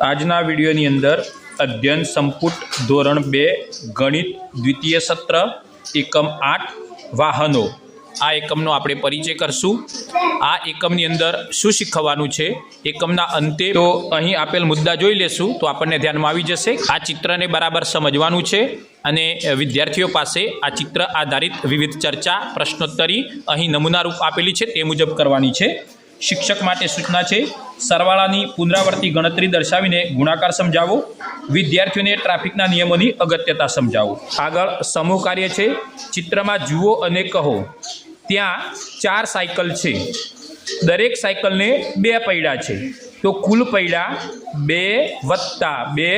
આજના વિડીયોની અંદર અધ્યયન સંપુટ ધોરણ 2 ગણિત દ્વિતીય સત્ર એકમ 8 વાહનો આ એકમનો આપણે પરિચય કરશું। આ એકમની અંદર શું શીખવવાનું છે એકમના અંતે તો અહીં આપેલ મુદ્દા જોઈ લેશું તો આપણને ધ્યાનમાં આવી જશે। આ ચિત્રને બરાબર સમજવાનું છે અને વિદ્યાર્થીઓ પાસે આ ચિત્ર આધારિત વિવિધ ચર્ચા પ્રશ્નોત્તરી અહીં નમૂનારૂપ આપેલી છે તે મુજબ કરવાની છે। शिक्षक माटे सूचना है सरवाळानी पुनरावर्ती गणतरी दर्शावीने गुणाकार समजावो। विद्यार्थीओने ट्राफिकना नियमोनी अगत्यता समजावो। आगळ समूह कार्य है चित्र में जुओ अने कहो। त्यां 4 साइकल है, दरेक साइकल ने 2 पૈડા है तो कुल पૈડા 2 + 2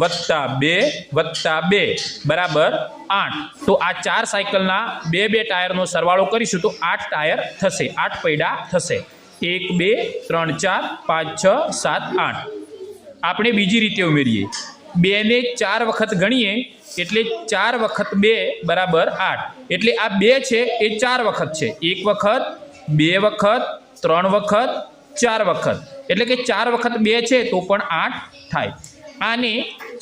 + 2 + 2 बराबर 8। तो आ 4 साइकलना 2 टायरनो सरवाळो करीशुं तो 8 टायर थशे, 8 પૈડા थशे। 1 2 3 4 5 6 7 8 આપણે બીજી રીતે ઉમેરીએ 2 ને 4 વખત ગણીએ એટલે 4 વખત 2 બરાબર 8 એટલે આ 2 છે એ 4 વખત છે, 1 વખત 2 વખત 3 વખત 4 વખત એટલે કે 4 વખત 2 છે તો પણ 8 થાય। આને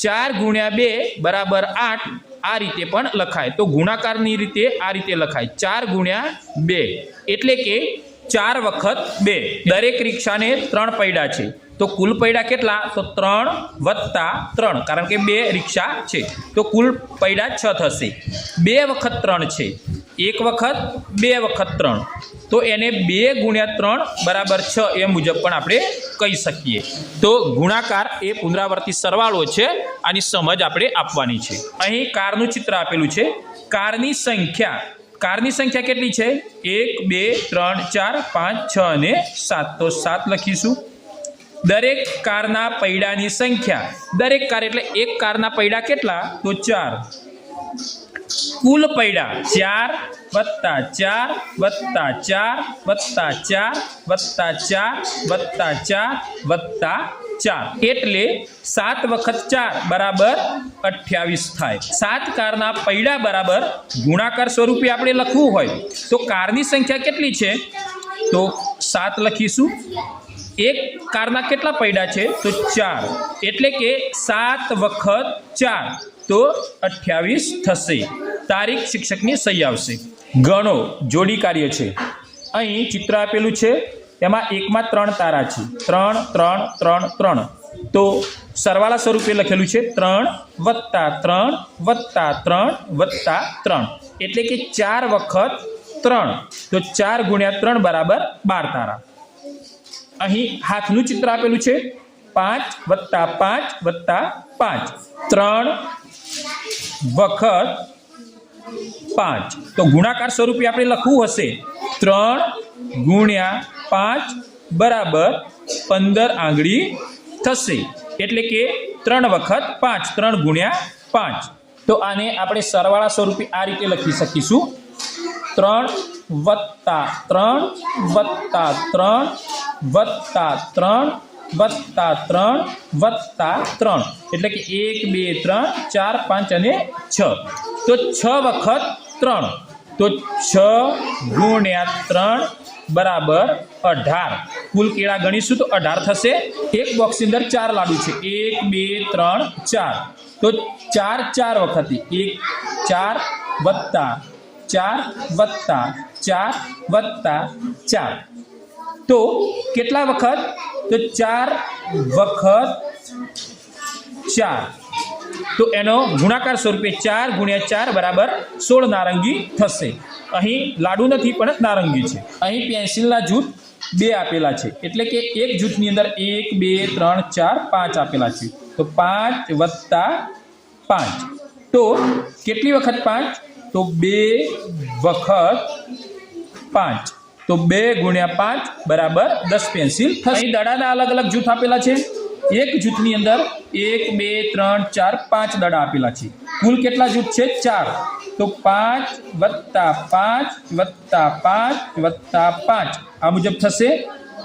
4 × 2 બરાબર 8 આ રીતે પણ લખાય। તો ગુણાકારની રીતે આ રીતે લખાય 4 × 2 એટલે કે 4 વખત 2। दरेक रिक्शा ने 3 પૈડા है तो कुल પૈડા केटला तो 3 + 3 कारण के 2 रिक्शा है तो कुल પૈડા 6 थशे। 2 वखत 3 है, 1 वखत 2 वखत 3 तो एने 2 × 3 बराबर 6 ए मुजब पण आपणे कही सकीए। तो गुणाकार ए पुनरावर्ती सरवाळो है, आनी समझ आपणे आपवानी छे। अहीं कारनुं चित्र आपेलुं छे। कारनी संख्या केटली है 1 2 3 4 5 6 અને 7 तो 7 લખીશું। दरेक कारना પૈડાની संख्या, दरेक कार એટલે एक कारना પૈડા કેટલા તો 4। कुल પૈડા 4 + 4 + 4 + 4 + 4 + 4 4 એટલે 7 વખત 4 બરાબર 28 થાય। 7 કારના પૈડા બરાબર ગુણાકાર સ્વરૂપે આપણે લખવું હોય તો કારની સંખ્યા કેટલી છે તો 7 લખીશું। એક કારના કેટલા પૈડા છે તો 4 એટલે કે 7 વખત 4 તો 28 થશે। તારીખ શિક્ષકની સહી આવશે। ગણો જોડી કાર્ય છે। અહીં ચિત્ર આપેલું છે એમાં એકમાં 3 તારા છે 3 3 3 3 તો સરવાળા સ્વરૂપે લખેલું છે 3 + 3 + 3 + 3 એટલે કે 4 વખત 3 તો 4 × 3 બરાબર 12 તારા। અહીં હાથનું ચિત્ર આપેલું છે 5 + 5 + 5 3 વખત 5 તો ગુણાકાર સ્વરૂપે આપણે લખવું હશે 3 × 5 બરાબર 15 આંગળી થશે એટલે કે 3 વખત 5 3 × 5 તો આને આપણે સરવાળા સ્વરૂપે આ રીતે લખી શકીશું 3 + 3 + 3 + 3 + 3 એટલે કે 1 2 3 4 5 અને 6 તો 6 વખત 3 તો 6 × 3 बराबर 18। कुल केड़ा गणीशुं तो 18 थशे। एक बॉक्स अंदर 4 लाडू है 1 2 3 4 तो 4 4 वखत 1 4 + 4 + 4 + 4 तो केटला वखत तो 4 वखत 4 तो एनो गुणाकार स्वरूपे 4 × 4 बराबर 16 नारंगी थशे। अहीं लाडू नहीं पण नारंगी है। अहीं पेन्सिलना जूथ 2 आपेला है एटले के एक जूथनी अंदर 1 2 3 4 5 आपेला है तो 5 + 5 तो केटली वखत 5 तो 2 वखत 5 तो 2 × 5 बराबर 10 पेन्सिल थशे। अहीं दड़ाना अलग अलग जूथ आपेला है। एक जूथनी अंदर 1 2 3 4 5 दड़ा आपेला है। कुल केटला जूथ है 4 तो 5 + 5 + 5 + 5 आ मुजब थशे।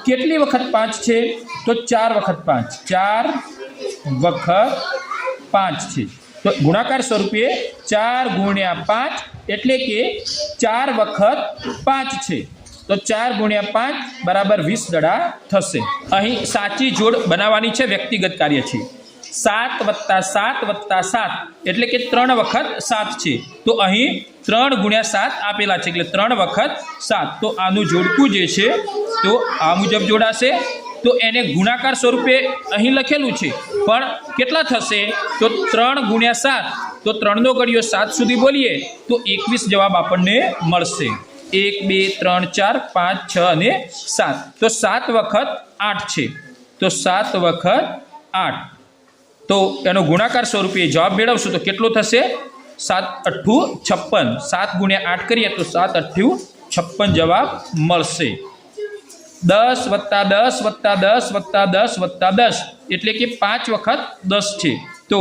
केटली वखत 5 है तो 4 वखत 5 4 वखत 5 है तो गुणाकार स्वरूपे 4 × 5 एटले के 4 वखत 5 है તો 4 ગુણ્યા 5 બરાબર 20 દડા થશે। અહીં સાચી જોડ બનાવવાની છે, વ્યક્તિગત કાર્ય છે। 7 + 7 + 7 એટલે કે 3 વખત 7 છે, તો અહીં 3 ગુણ્યા 7 આપેલા છે એટલે 3 વખત 7, તો આનું જોડકું જે છે તો આ મુજબ જોડાશે। તો એને ગુણાકાર સ્વરૂપે અહીં લખેલું છે, પણ કેટલા થશે તો 3 ગુણ્યા 7, તો 3 નો ઘડિયો 7 સુધી બોલીએ તો 21 જવાબ આપણને મળશે। 1 2 3 4 5 6 અને 7, તો 7 વખત 8 છે, તો 7 વખત 8, તો એનો ગુણાકાર સ્વરૂપે જવાબ મેળવશું તો કેટલો થશે 7 × 8 = 56। 7 ગુણ્યા 8 કરીએ તો 7 × 8 = 56 જવાબ મળશે। 10 + 10 + 10 + 10 + 10 એટલે કે 5 વખત 10 છે, તો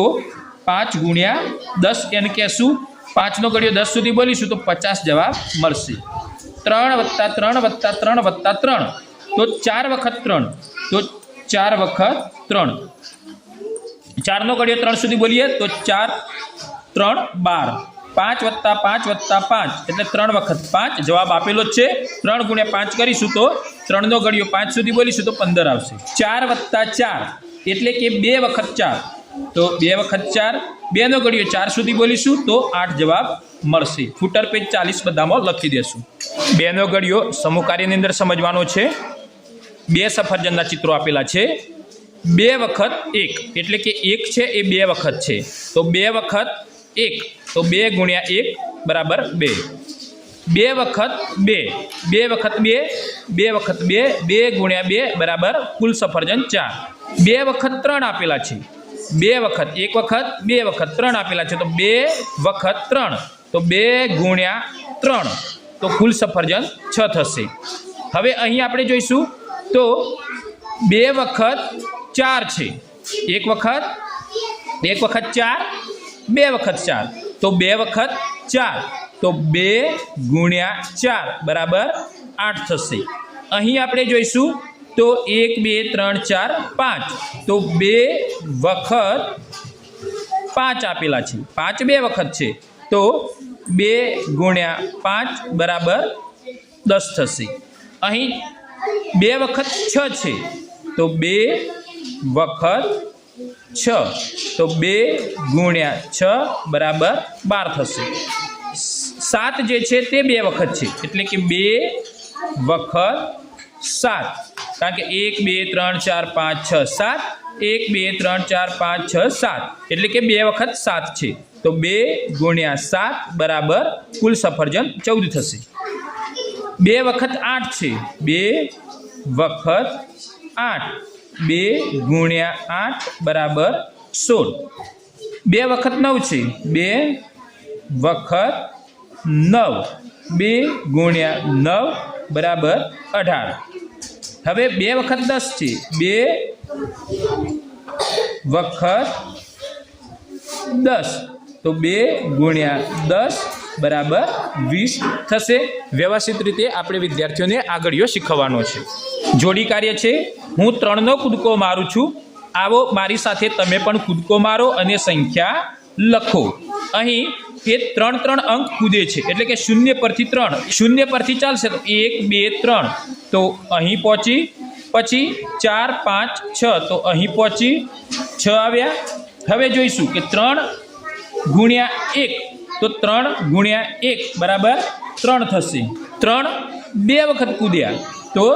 5 ગુણ્યા 10 એને કહેશું, 5 નો ઘડિયો 10 સુધી બોલીશું તો 50 જવાબ મળશે। 3 + 3 + 3 + 3 તો 4 વખત 3, તો 4 વખત 3, 4 નો ઘડિયો 3 સુધી બોલીએ તો 4 3 12, 5 + 5 + 5 એટલે 3 વખત 5 જવાબ આપેલો જ છે। 3 ગુણ્યા 5 કરીશું તો 3 નો ઘડિયો 5 સુધી બોલીશું તો 15 આવશે। 4 + 4 એટલે કે 2 વખત 4, તો 2 વખત 4, 2 નો ઘડિયો 4 સુધી બોલીશું તો 8 જવાબ મળશે। ફૂટર પેજ 40 બધામાં લખી દેશું। 2 નો ઘડિયો સમૂહ કાર્યની અંદર સમજવાનો છે। 2 સફરજનના ચિત્રો આપેલા છે। 2 વખત 1 એટલે કે 1 છે એ 2 વખત છે, તો 2 વખત 1, તો 2 ગુણ્યા 1 બરાબર 2, 2 વખત 2, 2 વખત 2, 2 વખત 2, 2 ગુણ્યા 2 બરાબર કુલ સફરજન 4। 2 વખત 3 આપેલા છે, 2 વખત 1 વખત 2 વખત 3 આપેલા છે, તો 2 વખત 3, તો 2 ગુણ્યા 3, તો કુલ સફરજન 6 થશે। હવે અહીં આપણે જોઈશું તો 2 વખત 4 છે, 1 વખત 4, 2 વખત 4, તો 2 વખત 4, તો 2 ગુણ્યા 4 બરાબર 8 થશે। અહીં આપણે જોઈશું તો 1 2 3 4 5, તો 2 વખત 5 આપેલા છે, 5 2 વખત છે, તો 2 ગુણ્યા 5 બરાબર 10 થશે। અહીં 2 વખત 6 છે, તો 2 વખત 6, તો 2 ગુણ્યા 6 બરાબર 12 થશે। 7 જે છે તે 2 વખત છે, એટલે કે 2 વખત 7, કારણ કે 1 2 3 4 5 6 7, 1 2 3 4 5 6 7 એટલે કે 2 વખત 7 છે, તો 2 ગુણ્યા 7 બરાબર કુલ સફરજન 14 થશે। 2 વખત 8 છે, 2 વખત 8, 2 ગુણ્યા 8 બરાબર 16। 2 વખત 9 છે, 2 વખત 9, 2 ગુણ્યા 9 બરાબર 18। હવે 2 વખત 10 છે, 2 વખત 10, તો 2 ગુણ્યા 10 બરાબર 20 થશે। વ્યવસ્થિત રીતે આપણે વિદ્યાર્થીઓને આગળિયો શીખવવાનો છે। જોડી કાર્ય છે। હું 3 નો કૂદકો મારું છું, આવો મારી સાથે તમે પણ કૂદકો મારો અને સંખ્યા લખો। અહીં એ 3 અંક કૂદે છે, એટલે કે 0 પરથી 3, 0 પરથી ચાલશે તો 1 2 3, તો અહીં પહોંચી, પછી 4 5 6, તો અહીં પહોંચી 6 આવ્યા। હવે જોઈશું કે 3 ગુણ્યા 1, તો 3 ગુણ્યા 1 બરાબર 3 થશે। 3 2 વખત કૂદ્યા તો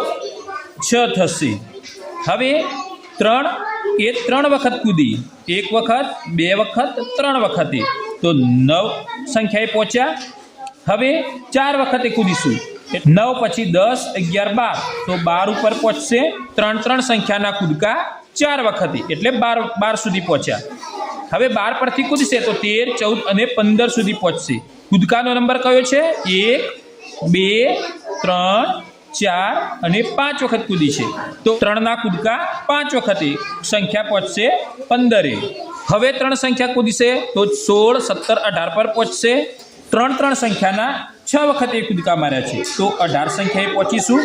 6 થશે। હવે 3 એ 3 વખત કૂદી, 1 વખત 2 વખત 3 વખતે, તો 9 સંખ્યાએ પહોંચ્યા। હવે 4 વખતે કૂદીશું, 9 પછી 10 11 12, તો 12 ઉપર પહોંચશે। 3 સંખ્યાના કૂદકા 4 વખતે એટલે 12 સુધી પહોંચ્યા। હવે 12 પરથી કૂદશે તો 13 14 અને 15 સુધી પહોંચશે। કૂદકાનો નંબર કયો છે? 1 2 3 4 અને 5 વખત કૂદી છે, તો 3ના કૂદકા 5 વખતે સંખ્યા પહોંચશે 15। હવે 3 સંખ્યા કૂદશે તો 16 17 18 પર પહોંચશે। 3 સંખ્યાના 6 વખતે કૂદકા માર્યા છે, તો 18 સંખ્યાએ પહોંચીશું।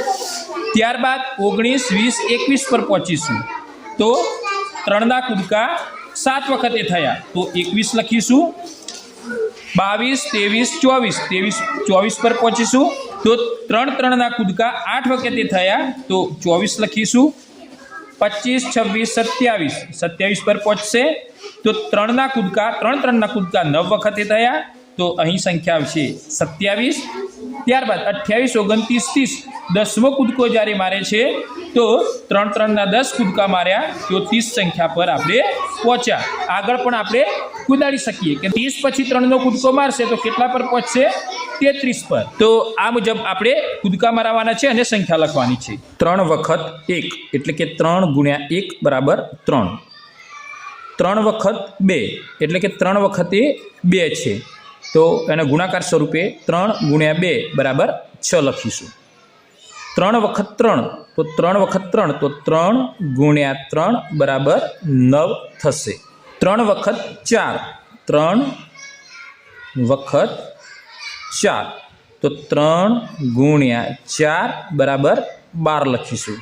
ત્યારબાદ 19 20 21 પર પહોંચીશું, તો 3ના કૂદકા 7 વખતે થયા, તો 21 લખીશું। 22 23 24 પર પહોંચીશું, તો 3 3ના કૂદકા 8 વખતે થયા તો 24 લખીશું. 25 26 27 27 પર પહોંચશે તો 3ના કૂદકા 3 3ના કૂદકા 9 વખતે થયા તો અહીં સંખ્યા આવશે 27. ત્યારબાદ 28 29 30 10મો કૂદકો જ્યારે મારે છે તો 3 3ના 10 કૂદકા માર્યા તો 30 સંખ્યા પર આપણે પહોંચ્યા. આગળ પણ આપણે કુદાડી શકીએ કે 30 પછી 3નો કૂદકો મારશે તો કેટલા પર પહોંચશે? 33 પર. તો આ મુજબ આપણે કૂદકા મારવાના છે અને સંખ્યા લખવાની છે. 3 વખત 1 એટલે કે 3 ગુણ્યા 1 બરાબર 3. 3 વખત 2 એટલે કે 3 વખતે 2 છે તો એના ગુણાકાર સ્વરૂપે 3 ગુણ્યા 2 બરાબર 6 લખીશું. 3 વખત 3 તો 3 વખત 3 તો 3 ગુણ્યા 3 બરાબર 9 થશે. 3 વખત 4 3 વખત 4 તો 3 ગુણ્યા 4 બરાબર 12 લખીશું.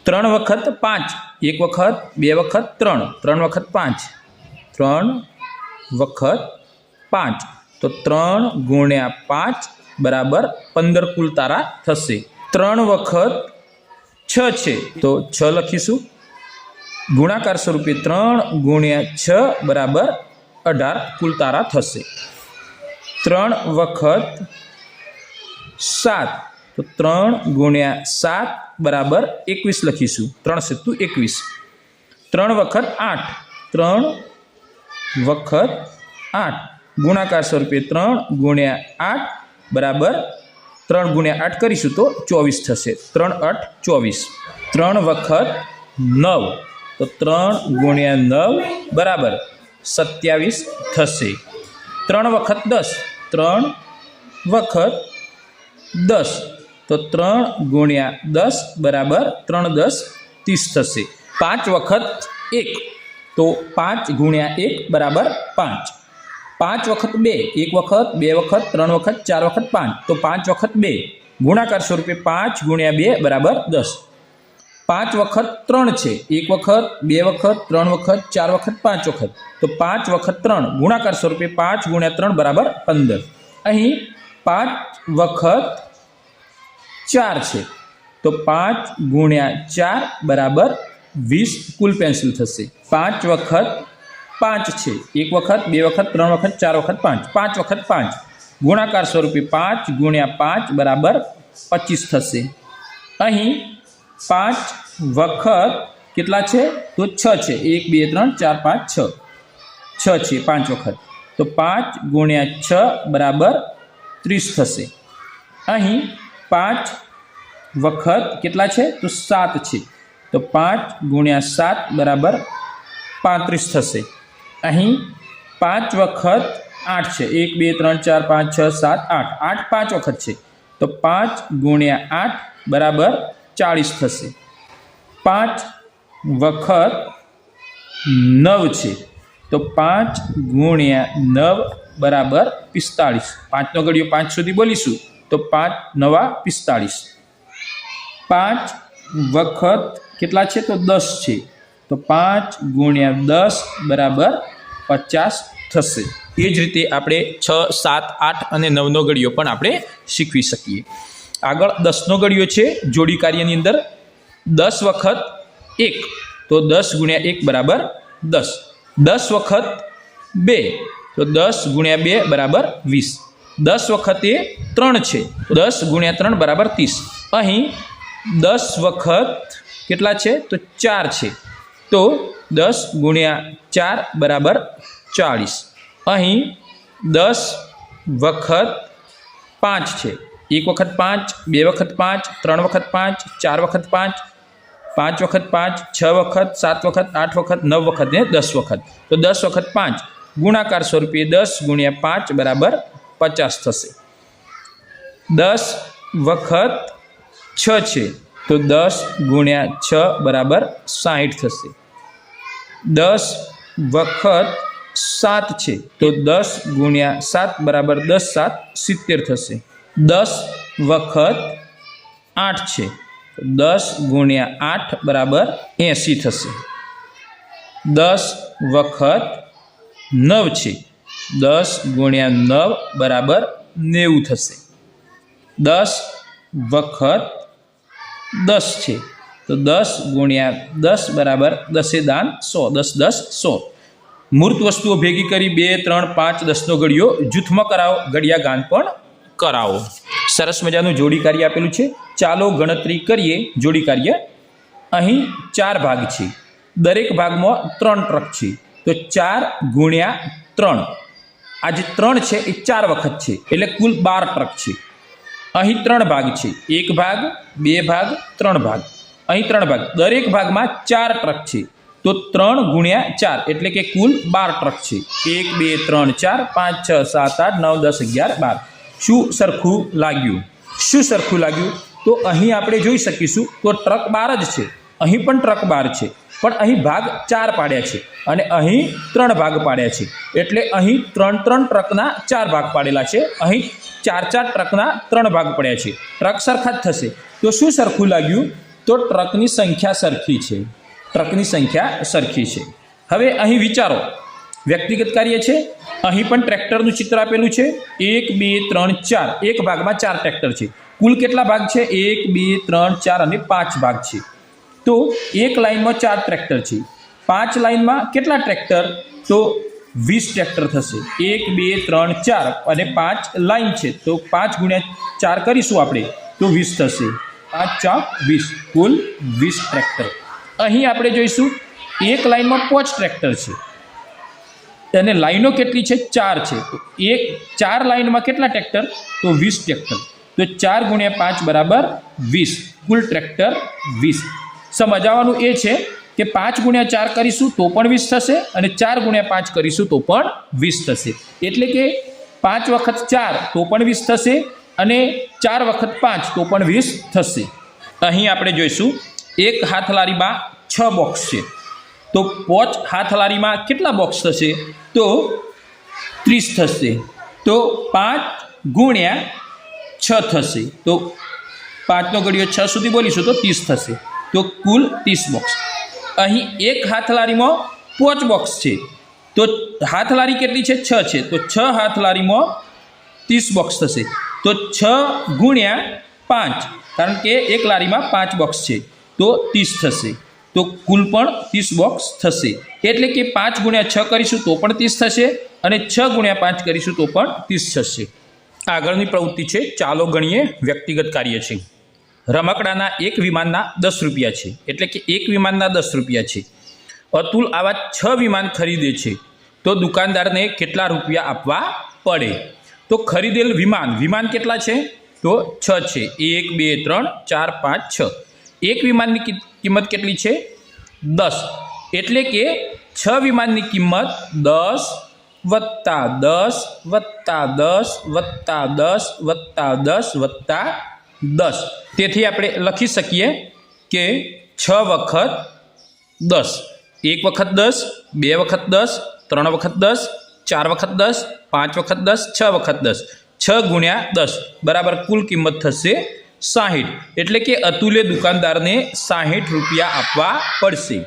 3 વખત 5 1 વખત 2 વખત 3 3 વખત 5 3 વખત 5 તો 3 ગુણ્યા 5 બરાબર 15 કુલ તારા થશે. 3 વખત 6 છે તો 6 લખીશું. ગુણાકાર સ્વરૂપે 3 ગુણ્યા 6 બરાબર 18 કુલ તારા થશે. 3 વખત 7 તો 3 ગુણ્યા 7 બરાબર 21 લખીશું. 3 સત્તુ 21. 3 વખત 8 3 વખત 8 ગુણાકાર સ્વરૂપે 3 ગુણ્યા 8 બરાબર 3 ગુણ્યા 8 કરીશું તો 24 થશે. 3 8 24. 3 વખત 9 તો 3 ગુણ્યા 9 બરાબર 27 થશે. 3 વખત 10 3 વખત 10 તો 3 ગુણ્યા 10 બરાબર 3 10 30 થશે. 5 વખત 1 તો 5 ગુણ્યા 1 બરાબર 5. 5 વખત 2 1 વખત 2 વખત 3 વખત 4 વખત 5 તો 5 વખત 2 ગુણાકાર સ્વરૂપે 5 ગુણ્યા 2 બરાબર 10. 5 વખત 3 છે 1 વખત 2 વખત 3 વખત 4 વખત 5 વખત તો 5 વખત 3 ગુણાકાર સ્વરૂપે 5 ગુણ્યા 3 બરાબર 15. અહીં 5 વખત 4 છે તો 5 ગુણ્યા 4 બરાબર 20 કુલ પેન્સિલ થશે. 5 વખત 5 છે 1 વખત 2 વખત 3 વખત 4 વખત 5 5 વખત 5 ગુણાકાર સ્વરૂપે 5 ગુણ્યા 5 બરાબર 25 થશે. અહીં 5 વખત કેટલા છે તો 6 છે 1 2 3 4 5 6 છે 5 વખત તો 5 ગુણ્યા 6 બરાબર 30 થશે. અહીં 5 વખત કેટલા છે તો 7 છે તો 5 ગુણ્યા 7 બરાબર 35 થશે. અહીં 5 વખત 8 છે 1 2 3 4 5 6 7 8 8 5 વખત છે તો 5 ગુણ્યા 8 બરાબર 40 થશે. 5 વખત 9 છે તો 5 ગુણ્યા 9 બરાબર 45. 5નો ઘડિયો 5 સુધી બોલીશું તો 5 9 45. 5 વખત કેટલા છે તો 10 છે તો 5 ગુણ્યા 10 બરાબર 50 થશે. એ જ રીતે આપણે 6 7 8 અને 9નો ઘડિયો પણ આપણે શીખવી શકીએ. આગળ 10નો ઘડિયો છે જોડી કાર્યની અંદર 10 વખત 1 તો 10 ગુણ્યા 1 બરાબર 10. 10 વખત 2 તો 10 ગુણ્યા 2 બરાબર 20. 10 વખતે 3 છે તો 10 ગુણ્યા 3 બરાબર 30. અહીં 10 વખત કેટલા છે તો 4 છે તો 10 ગુણ્યા 4 બરાબર 40. અહીં 10 વખત 5 છે 1 વખત 5 2 વખત 5 3 વખત 5 4 વખત 5 5 વખત 5 6 વખત 7 વખત 8 વખત 9 વખત ને 10 વખત તો 10 વખત 5 ગુણાકાર સ્વરૂપે 10 ગુણ્યા 5 બરાબર 50 થશે. 10 વખત 6 છે તો 10 ગુણ્યા 6 બરાબર 60 થશે. 10 વખત 7 છે તો 10 ગુણ્યા 7 બરાબર 10 7 70 થશે. 10 વખત 8 છે તો 10 ગુણ્યા 8 બરાબર 80 થશે. 10 વખત 9 છે 10 ગુણ્યા 9 બરાબર 90 થશે. 10 વખત 10 છે. તો 10 ગુણ્યા 10 બરાબર 10 દાન 100. 10 10 100. મૂર્ત વસ્તુઓ ભેગી કરી 2 3 5 10નો ઘડિયો જૂથમાં કરાવો, ઘડિયા ગાન પણ કરાવો. સરસ મજાનું જોડી કાર્ય આપેલું છે. ચાલો ગણતરી કરીએ જોડી કાર્ય. અહીં 4 ભાગ છે, દરેક ભાગમાં 3 ટ્રક છે. તો 4 ગુણ્યા 3, આ જે 3 છે એ 4 વખત છે, એટલે કુલ 12 ટ્રક છે. અહીં 3 ભાગ છે, 1 ભાગ 2 ભાગ 3 ભાગ. અહીં 3 ભાગ, દરેક ભાગમાં 4 ટ્રક છે. તો 3 ગુણ્યા 4 એટલે કે કુલ 12 ટ્રક છે. 1 2 3 4 5 6 7 8 9 10 11 12. શું સરખું લાગ્યું? શું સરખું લાગ્યું? તો અહીં આપણે જોઈ શકીશું તો ટ્રક 12 જ છે. અહીં પણ ટ્રક 12 છે, પણ અહીં ભાગ 4 પાડ્યા છે અને અહીં 3 ભાગ પાડ્યા છે. એટલે અહીં 3 ટ્રકના 4 ભાગ પાડેલા છે, અહીં 4 ટ્રકના 3 ભાગ પડ્યા છે. ટ્રક સરખા જ થશે. તો શું સરખું લાગ્યું? તો ટ્રકની સંખ્યા સરખી છે. ટ્રકની સંખ્યા સરખી છે. હવે અહીં વિચારો, વ્યક્તિગત કાર્ય છે. અહીં પણ ટ્રેક્ટરનું ચિત્ર આપેલું છે. 1 2 3 4, એક ભાગમાં 4 ટ્રેક્ટર છે. કુલ કેટલા ભાગ છે? 1 2 3 4 અને 5 ભાગ છે. તો એક લાઇનમાં 4 ટ્રેક્ટર છે. 5 લાઇનમાં કેટલા ટ્રેક્ટર? તો 20 ટ્રેક્ટર થશે. 1 2 3 4 અને 5 લાઇન છે, તો 5 ગુણ્યા 4 કરીશું આપણે તો 20 થશે. 5 4 20, કુલ 20 ટ્રેક્ટર. અહીં આપણે જોઈશું એક લાઇનમાં 5 ટ્રેક્ટર છે અને લાઈનો કેટલી છે? 4 છે. તો 4 લાઇનમાં કેટલા ટ્રેક્ટર? તો 20 ટ્રેક્ટર. તો 4 ગુણ્યા 5 બરાબર 20, કુલ ટ્રેક્ટર 20. સમજાવવાનું એ છે કે 5 ગુણ્યા 4 કરીશું તો પણ 20 થશે અને 4 ગુણ્યા 5 કરીશું તો પણ 20 થશે. એટલે કે 5 વખત 4 તો પણ 20 થશે અને 4 વખત 5 તો પણ 20 થશે. અહીં આપણે જોઈશું એક હાથલારીમાં 6 બોક્સ છે. તો 5 હાથલારીમાં કેટલા બોક્સ થશે? તો 30 થશે. તો 5 ગુણ્યા 6 થશે. તો 5નો ઘડિયો 6 સુધી બોલીશું તો 30 થશે. તો કુલ 30 બોક્સ. અહીં એક હાથલારીમાં 5 બોક્સ છે. તો હાથલારી કેટલી છે? 6 છે. તો 6 હાથલારીમાં 30 બોક્સ થશે. તો 6 ગુણ્યા 5, કારણ કે એક લારીમાં 5 બોક્સ છે તો 30 થશે. તો કુલ પણ 30 બોક્સ થશે. એટલે કે 5 ગુણ્યા 6 કરીશું તો પણ 30 થશે અને 6 ગુણ્યા 5 કરીશું તો પણ 30 થશે. આગળની પ્રવૃત્તિ છે, ચાલો ગણીએ વ્યક્તિગત કાર્ય છે. રમકડાના એક વિમાનના 10 રૂપિયા છે, એટલે કે એક વિમાનના 10 રૂપિયા છે. અતુલ આવા 6 વિમાન ખરીદે છે, તો દુકાનદારને કેટલા રૂપિયા આપવા પડે? તો ખરીદેલ વિમાન કેટલા છે? તો 6 છે. 1 2 3 4 5 6. એક વિમાનની કિંમત કેટલી છે? 10. એટલે કે 6 વિમાનની કિંમત 10 વત્તા 10 વત્તા 10 વત્તા 10 વત્તા 10 વત્તા 10. તેથી આપણે લખી શકીએ કે 6 વખત 10, 1 વખત 10, 2 વખત 10, 3 વખત 10, 4 વખત 10, 5 વખત 10, 6 વખત 10. 6 ગુણ્યા 10 બરાબર કુલ કિંમત થશે 60. એટલે કે અતુલે દુકાનદારને 60 રૂપિયા આપવા પડશે.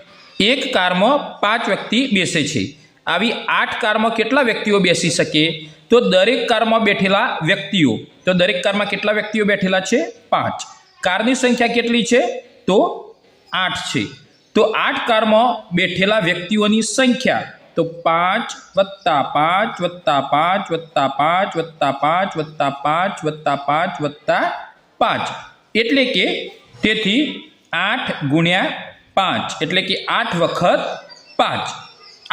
એક કારમાં 5 વ્યક્તિ બેસે છે. આવી 8 કારમાં કેટલા વ્યક્તિઓ બેસી શકે? તો દરેક કારમાં બેઠેલા વ્યક્તિઓ, તો દરેક કારમાં કેટલા વ્યક્તિઓ બેઠેલા છે? 5. કારની સંખ્યા કેટલી છે? તો 8 છે. તો 8 કારમાં બેઠેલા વ્યક્તિઓની સંખ્યા તો 5 વત્તા 5 વત્તા 5 વત્તા 5 વત્તા 5 વત્તા 5 વત્તા 5 વત્તા 5. એટલે કે તેથી 8 ગુણ્યા 5 એટલે કે 8 વખત 5,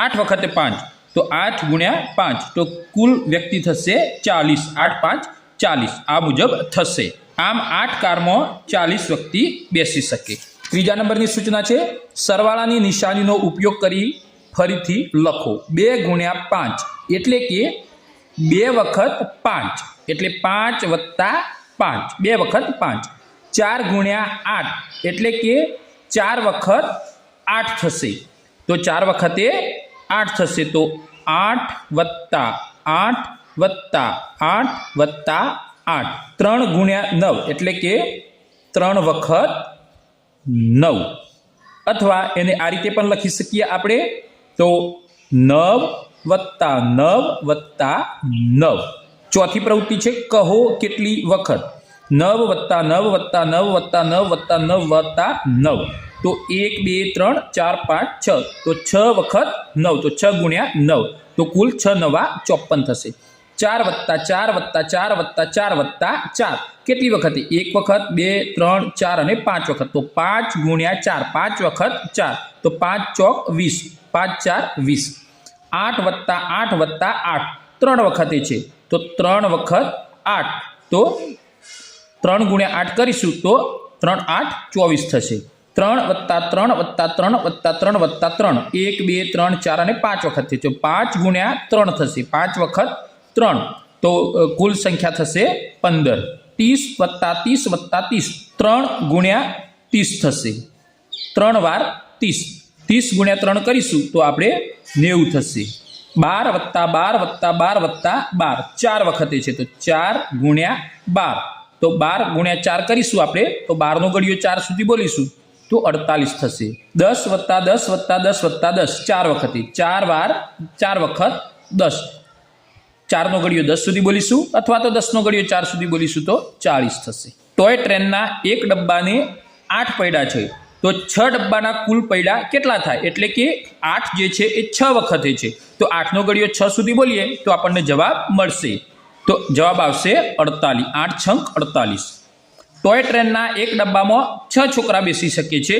8 વખતે 5, તો 8 ગુણ્યા 5, તો કુલ વ્યક્તિ થશે 40. 8 5 40 આ મુજબ થશે. આમ 8 કારમાં 40 વ્યક્તિ બેસી શકે. ત્રીજા નંબરની સૂચના છે, સરવાળાની નિશાનીનો ઉપયોગ કરી ફરીથી લખો. 2 ગુણ્યા 5 એટલે કે 2 વખત 5 એટલે 5 વત્તા 5, 2 વખત 5. 4 ગુણ્યા 8 એટલે કે 4 વખત 8 થશે. તો 4 વખતે 8 થશે. તો 8 વત્તા 8 વત્તા 8 વત્તા 8. 3 ગુણ્યા 9 એટલે કે 3 વખત 9. અથવા એને આ રીતે પણ લખી શકીએ આપણે, તો 9 વત્તા 9 વત્તા 9. ચોથી પ્રવૃત્તિ છે, કહો કેટલી વખત. 9 વત્તા 9 વત્તા 9 વત્તા 9 વત્તા 9 વત્તા 9 તો 1 2 3 4 5 6 તો 6 વખત 9 તો 6 ગુણ્યા 9 તો કુલ 6 નવા 54 થશે. 4 વત્તા 4 વત્તા 4 વત્તા 4 વત્તા 4 કેટલી વખત? 1 વખત 2 3 4 અને 5 વખત તો 5 ગુણ્યા 4 5 વખત 4 તો 5 ચોક 20 5 4 20. 8 વત્તા 8 વત્તા 8 3 વખતે છે તો 3 વખત 8 તો 3 ગુણ્યા 8 કરીશું તો 3 8 24 થશે. 3 વત્તા 3 વત્તા 3 વત્તા 3 વત્તા 3 1 2 3 4 અને 5 વખત છે તો 5 ગુણ્યા 3 થશે. 5 વખત 3 તો કુલ સંખ્યા થશે 15. 30 વત્તા 30 વત્તા 30 3 ગુણ્યા 30 થશે. 3 વાર 30 30 ગુણ્યા 3 કરીશું તો આપણે 90 થશે. 12 વત્તા 12 વત્તા 12 વત્તા 12 4 વખતે છે તો 4 ગુણ્યા 12 તો 12 ગુણ્યા 4 કરીશું આપણે તો 12 નો ઘડિયો 4 સુધી બોલીશું તો 48 થશે. 10 વત્તા 10 વત્તા 10 વત્તા 10 4 વખતે 4 વાર 4 વખત 10 4 નો ઘડિયો 10 સુધી બોલીશું અથવા તો 10 નો ઘડિયો 4 સુધી બોલીશું તો 40 થશે. ટોય ટ્રેનના એક ડબ્બાને 8 પૈડા છે તો 6 ડબ્બાના કુલ પૈડા કેટલા થાય? એટલે કે 8 જે છે એ 6 વખતે છે તો 8 નો ઘડિયો 6 સુધી બોલીએ તો આપણને જવાબ મળશે. તો જવાબ આવશે 48. 8 છંક 48. ટોય ટ્રેનના એક ડબ્બામાં 6 છોકરા બેસી શકે છે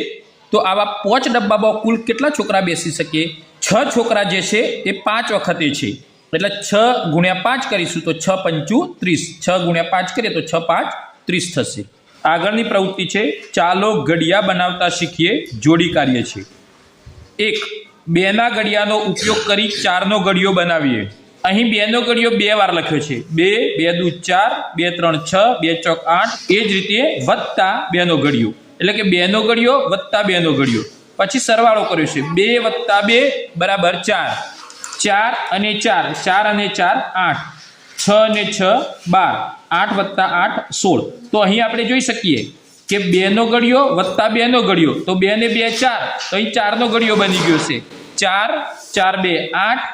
તો આવા 5 ડબ્બામાં કુલ કેટલા છોકરા બેસી શકે? 6 છોકરા જે છે એ 5 વખતે છે એટલે 6 ગુણ્યા 5 કરીશું તો 6 પંચુ 30. 6 ગુણ્યા 5 કરીએ તો 6 5 30 થશે. આગળની પ્રવૃત્તિ છે ચાલો ઘડિયા બનાવતા શીખીએ. જોડી કાર્ય છે. 1 2ના ઘડિયાનો ઉપયોગ કરી 4નો ઘડિયો બનાવીએ. અહીં 2નો ઘડિયો 2 વાર લખ્યો છે. 2 2 દુ 4 2 3 6 2 ચોક 8 એ જ રીતે વત્તા 2નો ઘડિયો એટલે કે 2નો ઘડિયો વત્તા 2નો ઘડિયો પછી સરવાળો કર્યો છે. 2 વત્તા 2 બરાબર 4 4 અને 4 4 અને 4 8 6 અને 6 12 8 વત્તા 8 16 તો અહીં આપણે જોઈ શકીએ કે 2નો ઘડિયો વત્તા 2નો ઘડિયો તો 2 ને 2 4 તો અહીં 4નો ઘડિયો બની ગયો છે. 4 4 2 8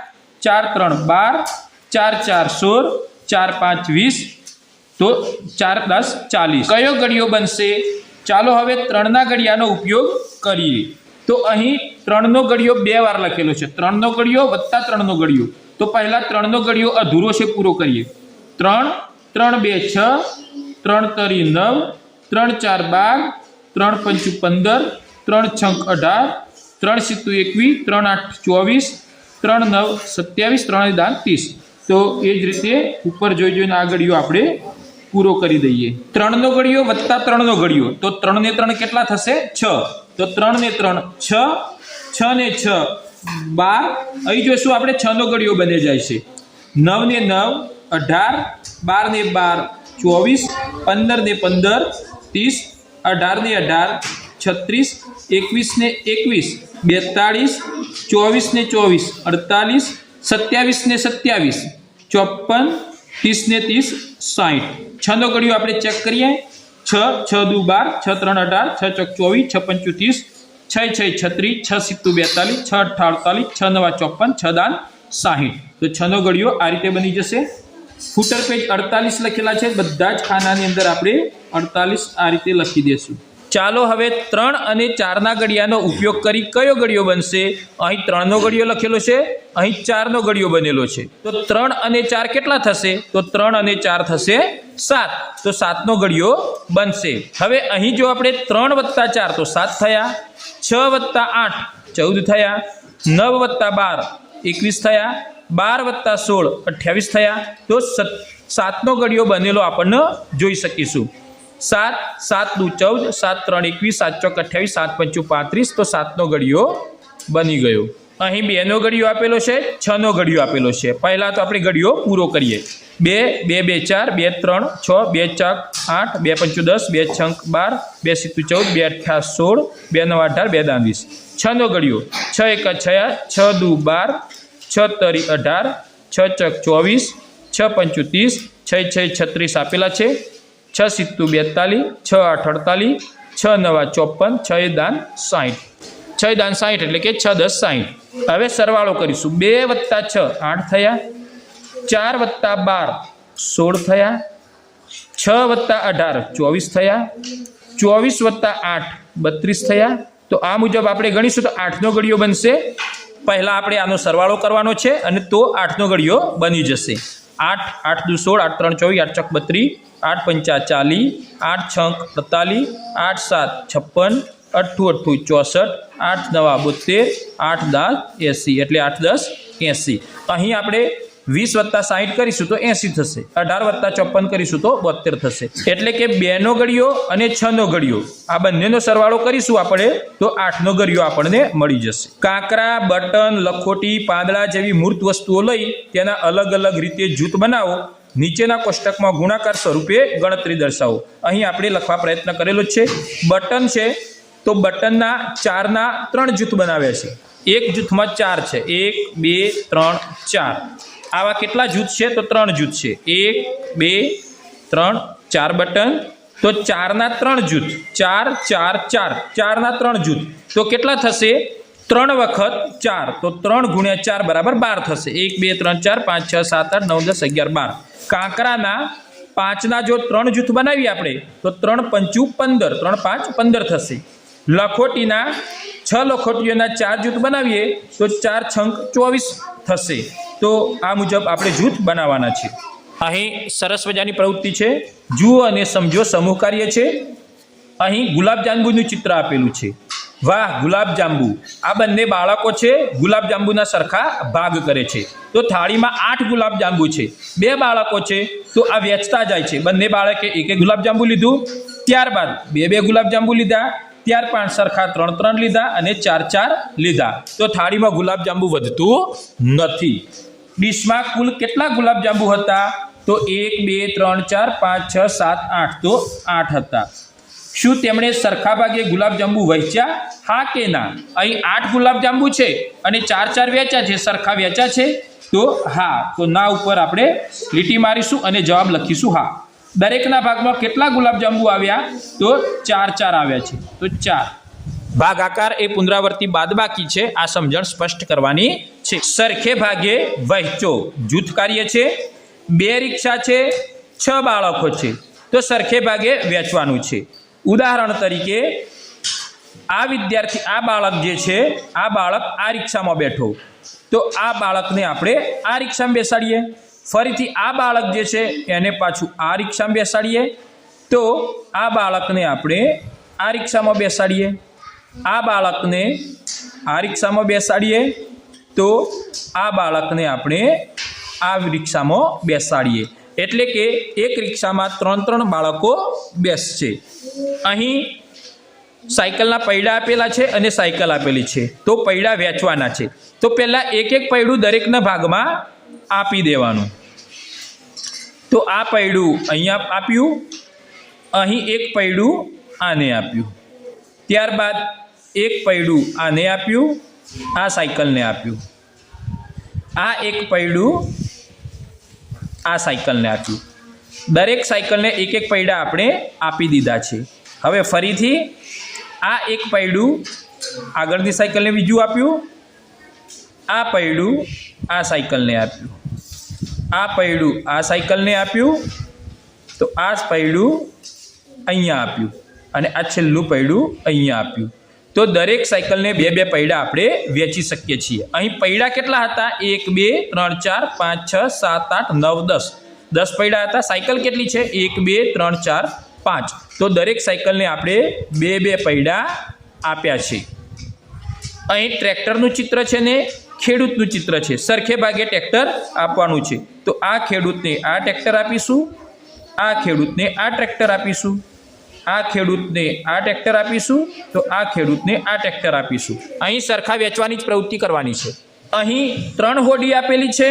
4 3 12 4 4 16 4 5 20 તો 4 10 40. કયો ઘડિયો બનશે? ચાલો હવે 3ના ઘડિયાનો ઉપયોગ કરીએ. તો અહીં 3નો ઘડિયો 2 વાર લખેલો છે. 3નો ઘડિયો વત્તા 3નો ઘડિયો તો પહેલા 3નો ઘડિયો અધૂરો છે પૂરો કરીએ. 3 3 2 6 3 તરી 9 3 4 12 3 પંચુ 15 3 છંક 18 3 સિત્તુ 21 3 8 24 3 9 27 3 દાન 30. તો એ જ રીતે ઉપર જોઈને આ ઘડિયો આપણે પૂરો કરી દઈએ. 3નો ઘડિયો વત્તા 3નો ઘડિયો તો 3 ને 3 કેટલા થશે? 6 તો 3 ને 3 6 6 ને 6 12 અહીં જોઈશું આપણે 6નો ઘડિયો બની જાય છે. 9 ને 9 18 12 ને 12 24 15 ને 15 30 18 ને 18 36 21 ને 21 42 24 ને 24 48 27 ને 27 54 30 ને 30 60. 6નો ઘડિયો આપણે ચેક કરીએ. 6 6 દુ 12 6 3 18 6 ચોક 24 6 પંચુ 30 6 6 36 6 સિત્તુ 42 6 48 6 9 54 6 દાન 60. તો 6નો ઘડિયો આ રીતે બની જશે. ફૂટર પેજ 48 લખેલા છે બધા જ ખાનાની અંદર આપણે 48 આ રીતે લખી દઈશું. ચાલો હવે 3 અને 4ના ઘડિયાનો ઉપયોગ કરી કયો ઘડિયો બનશે? અહીં 3નો ઘડિયો લખેલો છે, અહીં 4નો ઘડિયો બનેલો છે તો 3 અને 4 કેટલા થશે? તો 3 અને 4 થશે 7 તો 7નો ઘડિયો બનશે. હવે અહીં જો આપણે 3 વત્તા 4 તો 7 થયા, 6 વત્તા 8 14 થયા, 9 વત્તા 12 21 થયા, 12 વત્તા 16 28 થયા તો 7નો ઘડિયો બનેલો આપણને જોઈ શકીશું. 7 7 દુ 14 7 3 21 7 ચોક 28 7 પંચુ 35 તો 7નો ઘડિયો બની ગયો. અહીં 2નો ઘડિયો આપેલો છે, 6નો ઘડિયો આપેલો છે. પહેલા તો આપણે ઘડિયો પૂરો કરીએ. 2 2 2 4 2 3 6 2 4 8 2 પંચુ 10 2 છંક 12 2 સિત્તુ 14 2 અઠ્ઠા 16 2 9 18 2 દાન 20. 6નો ઘડિયો 6 1 6 6 દુ 12 6 તરી 18 6 ચક 24 6 પંચુ 30 6 6 36 આપેલા છે. 6 સિત્તુ 42 6 8 48 6 9 54 6 દાન 60. 6 દાન 60 એટલે કે 6 10 60. હવે સરવાળો કરીશું. 2 વત્તા 6 8 થયા, 4 વત્તા 12 16 થયા, 6 + 18 24 થયા, 24 + 8 32 થયા। તો આ મુજબ આપણે ગણીશું તો 8નો ઘડિયો બનશે। પહેલાં આપણે આનો સરવાળો કરવાનો છે અને તો 8નો ઘડિયો બની જશે। 8 8 × 2 = 16, 8 × 3 = 24, 8 × 4 = 32, 8 × 5 = 40, 8 × 6 = 48, 8 × 7 = 56, 8 × 8 = 64, 8 × 9 = 72, 8 × 10 = 80 એટલે 8 × 10 = 80। અહીં આપણે 20 + 60 કરીશું તો 80 થશે, 18 + 54 કરીશું તો 72 થશે। એટલે કે 2નો ઘડિયો અને 6નો ઘડિયો આ બંનેનો સરવાળો કરીશું આપણે તો 8નો ઘડિયો આપણને મળી જશે। કાંકરા, બટન, લખોટી, પાંદડા જેવી મૂર્ત વસ્તુઓ લઈ તેના અલગ અલગ રીતે જૂથ બનાવો। નીચેના કોષ્ટકમાં ગુણાકાર સ્વરૂપે ગણતરી દર્શાવો। અહીં આપણે લખવા પ્રયત્ન કરેલો છે। બટન છે તો બટનના 4ના 3 જૂથ બનાવ્યા છે। એક જૂથમાં 4 છે, 1 2 3 4। આવા કેટલા જૂથ છે તો 3 જૂથ છે, 1 2 3 4 બટન। તો 4ના 3 જૂથ, 4 4 4, 4ના 3 જૂથ તો કેટલા થશે? 3 વખત 4 તો 3 × 4 = 12 થશે। 1 2 3 4 5 6 7 8 9 10 11 12। કાંકરાના 5ના જો 3 જૂથ બનાવીએ આપણે તો 3 × 5 = 15, 3 × 5 = 15 થશે। લખોટીના 6 લખોટીઓના 4 જૂથ બનાવીએ તો 4 × 6 = 24 થશે। તો આ મુજબ આપણે જૂથ બનાવવાના છે। અહીં સરસ મજાની પ્રવૃત્તિ છે, જુઓ અને સમજો સમૂહ કાર્ય છે। અહીં ગુલાબજાંબુનું ચિત્ર આપેલું છે। વાહ ગુલાબજાંબુ! આ બંને બાળકો છે, ગુલાબજાંબુના સરખા ભાગ કરે છે। તો થાળીમાં 8 ગુલાબજાંબુ છે, 2 બાળકો છે તો આ વેચતા જાય છે। બંને બાળકે એક ગુલાબજાંબુ લીધું, ત્યારબાદ 2 ગુલાબજાંબુ લીધા, ત્યાર 5 સરખા 3 3 લીધા અને 4 4 લીધા। તો થાળીમાં ગુલાબજાંબુ વધતું નથી। ડીશમાં કુલ કેટલા ગુલાબજાંબુ હતા તો 1 2 3 4 5 6 7 8 તો 8 હતા। શું તેમણે સરખા ભાગે ગુલાબજાંબુ વહેંચ્યા? હા કે ના? અહીં 8 ગુલાબજાંબુ છે અને 4 4 વેચ્યા છે, સરખા વેચ્યા છે તો હા। તો ના ઉપર આપણે લીટી મારીશું અને જવાબ લખીશું હા। દરેકના ભાગમાં કેટલા ગુલાબજાંબુ આવ્યા તો 4 4 આવ્યા છે તો 4। ભાગાકાર એ પુનરાવર્તી બાદબાકી છે, આ સમજણ સ્પષ્ટ કરવાની છે। સરખે ભાગે વહેંચો જૂથ કાર્ય છે। 2 રિક્ષા છે, 6 બાળકો છે તો સરખે ભાગે વહેંચવાનું છે। ઉદાહરણ તરીકે આ વિદ્યાર્થી, આ બાળક જે છે, આ બાળક આ રિક્ષામાં બેઠો તો આ બાળકને આપણે આ રિક્ષામાં બેસાડીએ। ફરીથી આ બાળક જે છે એને પાછું આ રિક્ષામાં બેસાડીએ તો આ બાળકને આપણે આ રિક્ષામાં બેસાડીએ। આ બાળકને આ રિક્ષામાં બેસાડીએ તો આ બાળકને આપણે આ રિક્ષામાં બેસાડીએ। એટલે કે એક રિક્ષામાં 3 3 બાળકો બેસશે। અહીં સાયકલના પૈડા આપેલા છે અને સાયકલ આપેલી છે તો પૈડા વેચવાના છે। તો પહેલાં એક એક પૈડું દરેકના ભાગમાં આપી દેવાનું। તો આ પૈડું અહીંયા આપ્યું, અહીં એક પૈડું આને આપ્યું, ત્યારબાદ એક પૈડું આને આપ્યું, આ સાયકલને આપ્યું, આ એક પૈડું આ સાયકલને આપ્યું। દરેક સાયકલને એક એક પૈડા આપણે આપી દીધા છે। હવે ફરીથી આ એક પૈડું આગળની સાયકલને બીજું આપ્યું, આ પૈડું આ સાયકલને આપ્યું, આ પૈડું આ સાયકલને આપ્યું, તો આ પૈડું અહીંયા આપ્યું અને આ છેલ્લું પૈડું અહીંયા આપ્યું। તો દરેક સાયકલને 2 2 પૈડા આપણે વેચી શકીએ છીએ। અહીં પૈડા કેટલા હતા? 1 2 3 4 5 6 7 8 9 10, 10 પૈડા હતા। સાયકલ કેટલી છે? 1 2 3 4 5। તો દરેક સાયકલને આપણે 2 2 પૈડા આપ્યા છે। અહીં ટ્રેક્ટરનું ચિત્ર છે ને ખેડૂતનું ચિત્ર છે। સરખે ભાગે ટ્રેક્ટર આપવાનું છે તો આ ખેડૂતને આ ટ્રેક્ટર આપીશું, આ ખેડૂતને આ ટ્રેક્ટર આપીશું, આ ખેડૂતને આ ટ્રેક્ટર આપીશું તો આ ખેડૂતને આ ટ્રેક્ટર આપીશું। અહીં સરખા વેચવાની જ પ્રવૃત્તિ કરવાની છે। અહીં 3 હોડી આપેલી છે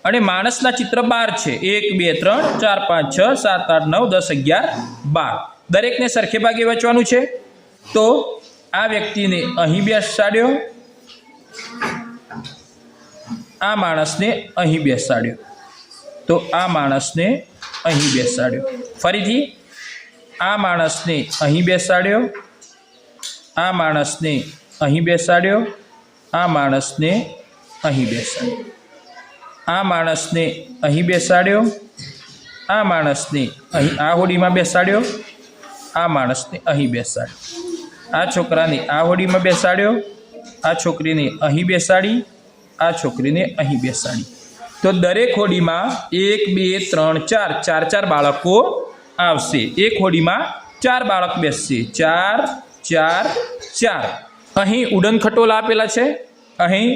અને માણસના ચિત્ર 12 છે। 1 2 3 4 5 6 7 8 9 10 11 12। દરેકને સરખે ભાગે વેચવાનું છે તો આ વ્યક્તિને અહીં બેસાડ્યો, આ માણસને અહીં બેસાડ્યો તો આ માણસને અહીં બેસાડ્યો, ફરીથી આ માણસને અહીં બેસાડ્યો, આ માણસને અહીં બેસાડ્યો, આ માણસને અહીં બેસાડ્યો, આ માણસને અહીં બેસાડ્યો, આ માણસને અહીં આ હોડીમાં બેસાડ્યો, આ માણસને અહીં બેસાડ્યો, આ છોકરાને આ હોડીમાં બેસાડ્યો, આ છોકરીને અહીં બેસાડી, આ છોકરીને અહીં બેસાડી. તો દરેક હોડીમાં 1 2 3 4 4 બાળકો આવશે. એક હોડીમાં 4 બાળક બેસશે. 4 4 4. અહીં ઉડન ખટોલા આપેલા છે, અહીં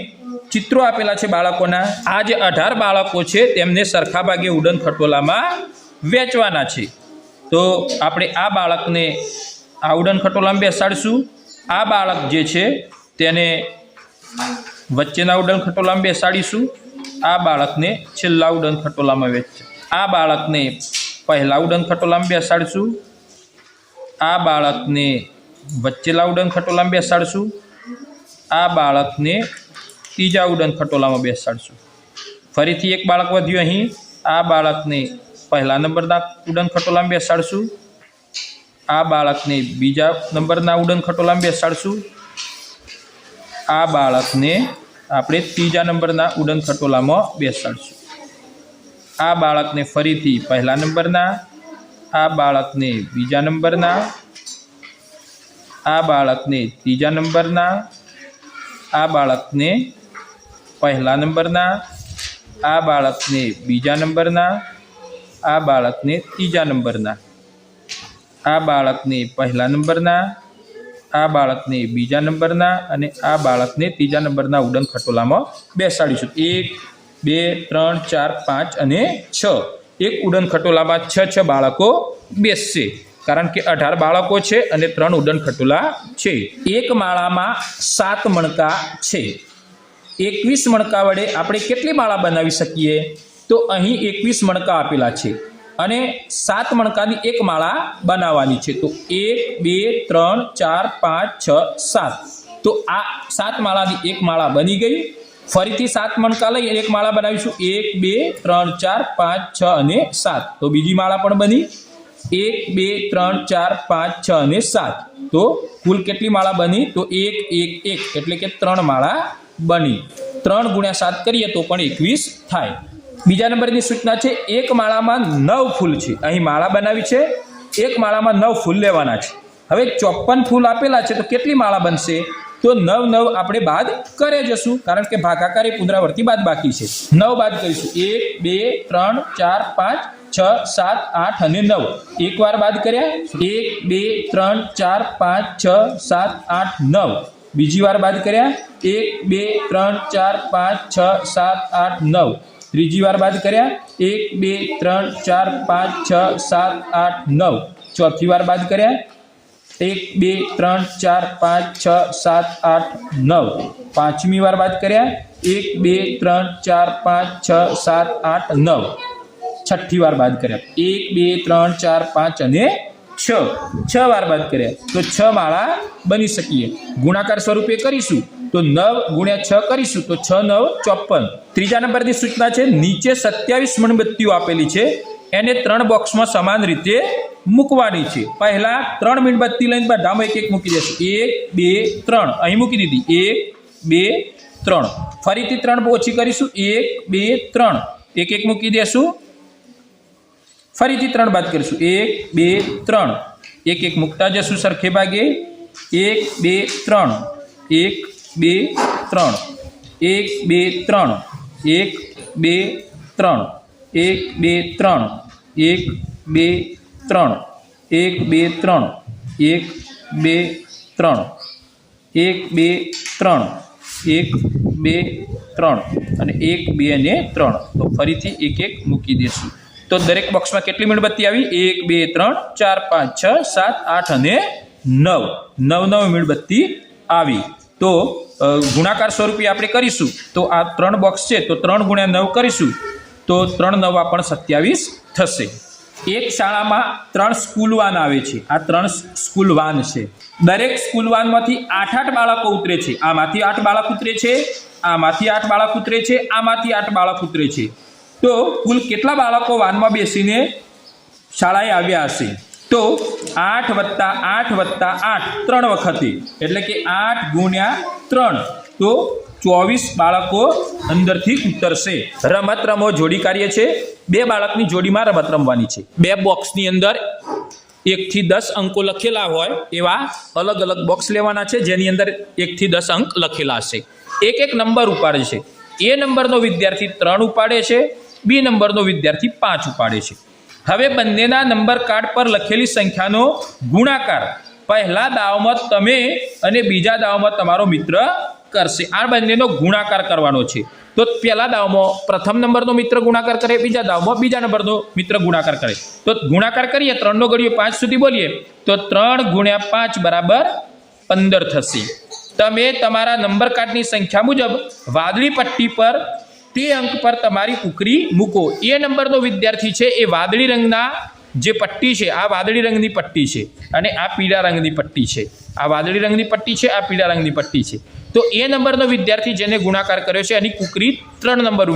ચિત્રો આપેલા છે બાળકોના. આ જે 18 બાળકો છે તેમને સરખા ભાગે ઉડન ખટોલામાં વહેંચવાના છે. તો આપણે આ બાળકને આ ઉડન ખટોલામાં બેસાડીશું. આ બાળક જે છે તેને વચ્ચેના ઉડન ખટોલામાં બેસાડીશું. આ બાળકને છેલ્લા ઉડન ખટોલામાં વહેંચશે. આ બાળકને પહેલા ઉડન ખટોલામાં બેસાડીશું. આ બાળકને વચ્ચેલા ઉડન ખટોલામાં બેસાડીશું. આ બાળકને ત્રીજા ઉડન ખટોલામાં બેસાડીશું. ફરીથી એક બાળક વધ્યું અહીં. આ બાળકને પહેલા નંબરના ઉડન ખટોલામાં બેસાડીશું. આ બાળકને બીજા નંબરના ઉડન ખટોલામાં બેસાડીશું. આ બાળકને આપણે ત્રીજા નંબરના ઉડન ખટોલામાં બેસાડીશું. આ બાળકને ફરીથી પહેલા નંબરના, આ બાળકને બીજા નંબરના, આ બાળકને ત્રીજા નંબરના, આ બાળકને પહેલા નંબરના, આ બાળકને બીજા નંબરના, આ બાળકને ત્રીજા નંબરના, આ બાળકને પહેલા નંબરના, આ બાળકને બીજા નંબરના અને આ બાળકને ત્રીજા નંબરના ઉડન ખટોલામાં બેસાડીશું. 1 2 3 4 5 અને 6. એક ઉડન ખટોલામાં 6 બાળકો બેસશે, કારણ કે 18 બાળકો છે અને 3 ઉડન ખટોલા છે. એક માળામાં 7 મણકા છે. 21 મણકા વડે આપણે કેટલી માળા બનાવી શકીએ? તો અહીં 21 મણકા આપેલા છે અને 7 મણકાની એક માળા બનાવવાની છે. તો 1 2 3 4 5 6 7. તો આ 7 માળાની એક માળા બની ગઈ. ફરીથી 7 મણકા લઈ એક માળા બનાવીશું. 1 2 3 4 5 6 અને 7. તો બીજી માળા પણ બની. 1 2 3 4 5 6 અને 7. તો કુલ કેટલી માળા બની? તો 1 1 1 એટલે કે 3 માળા બની. 3 × 7 કરીએ તો પણ 21 થાય. બીજા નંબરની સૂચના છે, એક માળામાં 9 ફૂલ છે. અહીં માળા બનાવી છે, એક માળામાં 9 ફૂલ લેવાના છે. હવે 54 ફૂલ આપેલા છે તો કેટલી માળા બનશે? તો 9 9 આપણે બાદ કરે જશું, કારણ કે ભાગાકારી પુનરાવર્તી બાદ બાકી છે. 9 બાદ કરીશું. 1 2 3 4 5 6 7 8 અને 9. એક વાર બાદ કર્યા. 1 2 3 4 5 6 7 8 9. બીજી વાર બાદ કર્યા. 1 2 3 4 5 6 7 8 9. ત્રીજી વાર બાદ કર્યા. 1 2 3 4 5 6 7 8 9. ચોથી વાર બાદ કર્યા. 1 2 3 4 5 6 7 8 9. પાંચમી વાર બાદ કર્યા. 1 2 3 4 5 6 7 8 9. છઠ્ઠી વાર બાદ કર્યા. 1 2 3 4 5 અને 6 વાર બાદ કર્યા. તો 6 માળા બની શકીએ. ગુણાકાર સ્વરૂપે કરીશું તો 9 × 6 કરીશું તો 6 9 54. ત્રીજા નંબરની સૂચના છે, નીચે 27 મીણબત્તીઓ આપેલી છે, એને 3 બોક્સમાં સમાન રીતે મૂકવાની છે. પહેલા 3 મીણબત્તી લઈને બધામાં એક એક મૂકી દેશું. 1 2 3 અહીં મૂકી દીધી. 1 2 3. ફરીથી 3 ઓછી કરીશું. 1 2 3 એક એક મૂકી દેશું. ફરીથી 3 બાદ કરીશું. 1 2 3 એક એક મૂકતા જશું સરખે ભાગે. 1 2 3 1 2 3 1 2 3 1 2 3 1 2 3 1 2 3 1 2 3 1 2 3 1 2 3 1 2 3 અને 1 2 અને 3. તો ફરીથી એક એક મૂકી દેશું. તો દરેક બોક્સમાં કેટલી મીણબત્તી આવી? 1 2 3 4 5 6 7 8 અને 9. 9 મીણબત્તી આવી. તો ગુણાકાર સ્વરૂપે આપણે કરીશું તો આ 3 બોક્સ છે તો 3 × 9 કરીશું તો 3 9 પણ 27 થશે. એક શાળામાં 3 સ્કૂલ વાન આવે છે. આ 3 સ્કૂલ વાન છે. દરેક સ્કૂલ વાનમાંથી 8 બાળકો ઉતરે છે. આમાંથી 8 બાળક ઉતરે છે, આમાંથી 8 બાળક ઉતરે છે, આમાંથી 8 બાળક ઉતરે છે. તો કુલ કેટલા બાળકો વાનમાં બેસીને શાળાએ આવ્યા હશે? તો 8 + 8 + 8 3 વખતે, એટલે કે 8 × 3. તો 24 બાળકો અંદરથી ઉતરશે. રમત રમો જોડી કાર્ય છે. 2 બાળકની જોડીમાં રમત રમવાની છે. 2 બોક્સની અંદર 1 થી 10 અંકો લખેલા હોય એવા અલગ અલગ બોક્સ લેવાના છે, જેની અંદર 1 થી 10 અંક લખેલા હશે. એક નંબર ઉપાડે છે. એ નંબરનો વિદ્યાર્થી 3 ઉપાડે છે, બી નંબરનો વિદ્યાર્થી 5 ઉપાડે છે. હવે બંનેના નંબર કાર્ડ પર લખેલી સંખ્યાનો ગુણાકાર પહેલા દાવમાં તમે અને બીજા દાવમાં તમારો મિત્ર કરશે. આ બંનેનો ગુણાકાર કરવાનો છે. તો પહેલા દાવમાં પ્રથમ નંબરનો મિત્ર ગુણાકાર કરે, બીજા દાવમાં બીજા નંબરનો મિત્ર ગુણાકાર કરે. તો ગુણાકાર કરીએ, 3નો ઘડિયો 5 સુધી બોલીએ તો 3 × 5 બરાબર 15 થશે. તમે તમારા નંબર કાર્ડની સંખ્યા મુજબ વાદળી પટ્ટી પર તે અંક પર તમારી કુકરી મૂકો. એ નંબરનો વિદ્યાર્થી છે એ વાદળી રંગના જે પટ્ટી છે, આ વાદળી રંગની પટ્ટી છે અને આ પીળા રંગની પટ્ટી છે. આ વાદળી રંગની પટ્ટી છે, આ પીળા રંગની પટ્ટી છે. તો એ નંબરનો વિદ્યાર્થી જેને ગુણાકાર કર્યો છે એની કુકરી 3 નંબર